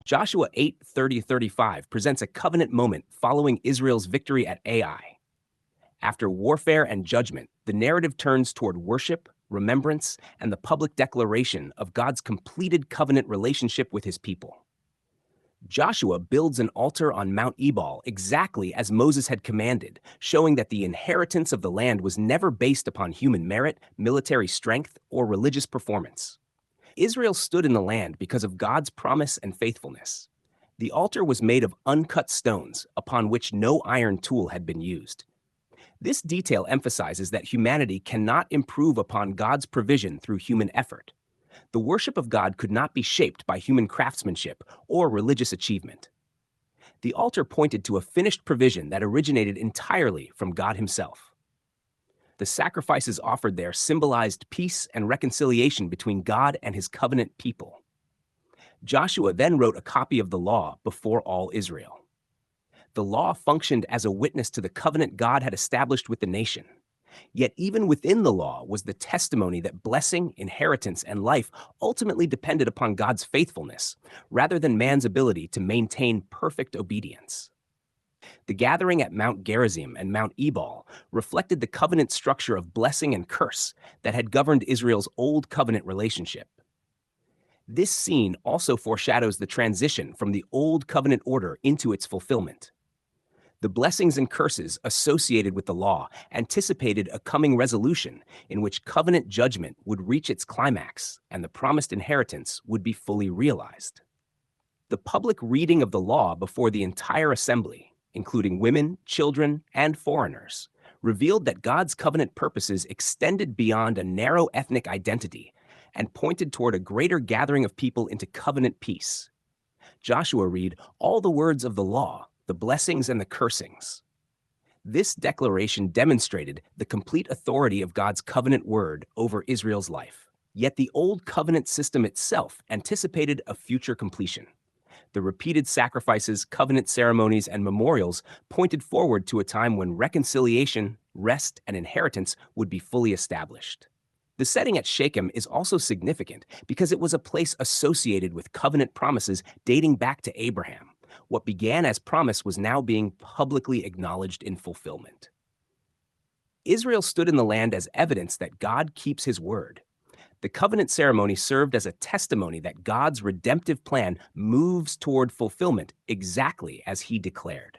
Joshua 8:30-35 presents a covenant moment following Israel's victory at Ai. After warfare and judgment, the narrative turns toward worship, remembrance, and the public declaration of God's completed covenant relationship with his people. Joshua builds an altar on Mount Ebal exactly as Moses had commanded, showing that the inheritance of the land was never based upon human merit, military strength, or religious performance. Israel stood in the land because of God's promise and faithfulness. The altar was made of uncut stones upon which no iron tool had been used. This detail emphasizes that humanity cannot improve upon God's provision through human effort. The worship of God could not be shaped by human craftsmanship or religious achievement. The altar pointed to a finished provision that originated entirely from God Himself. The sacrifices offered there symbolized peace and reconciliation between God and His covenant people. Joshua then wrote a copy of the law before all Israel. The law functioned as a witness to the covenant God had established with the nation. Yet even within the law was the testimony that blessing, inheritance, and life ultimately depended upon God's faithfulness, rather than man's ability to maintain perfect obedience. The gathering at Mount Gerizim and Mount Ebal reflected the covenant structure of blessing and curse that had governed Israel's old covenant relationship. This scene also foreshadows the transition from the old covenant order into its fulfillment. The blessings and curses associated with the law anticipated a coming resolution in which covenant judgment would reach its climax and the promised inheritance would be fully realized. The public reading of the law before the entire assembly, including women, children, and foreigners, revealed that God's covenant purposes extended beyond a narrow ethnic identity and pointed toward a greater gathering of people into covenant peace. Joshua read all the words of the law, the blessings and the cursings. This declaration demonstrated the complete authority of God's covenant word over Israel's life. Yet the old covenant system itself anticipated a future completion. The repeated sacrifices, covenant ceremonies, and memorials pointed forward to a time when reconciliation, rest, and inheritance would be fully established. The setting at Shechem is also significant because it was a place associated with covenant promises dating back to Abraham. What began as promise was now being publicly acknowledged in fulfillment. Israel stood in the land as evidence that God keeps His word. The covenant ceremony served as a testimony that God's redemptive plan moves toward fulfillment exactly as He declared.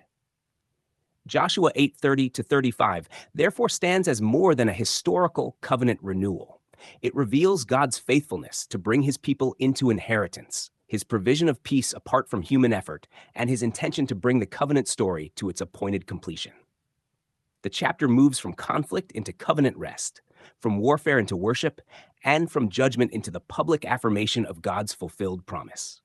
Joshua 8:30-35 therefore stands as more than a historical covenant renewal. It reveals God's faithfulness to bring His people into inheritance, His provision of peace apart from human effort, and His intention to bring the covenant story to its appointed completion. The chapter moves from conflict into covenant rest, from warfare into worship, and from judgment into the public affirmation of God's fulfilled promise.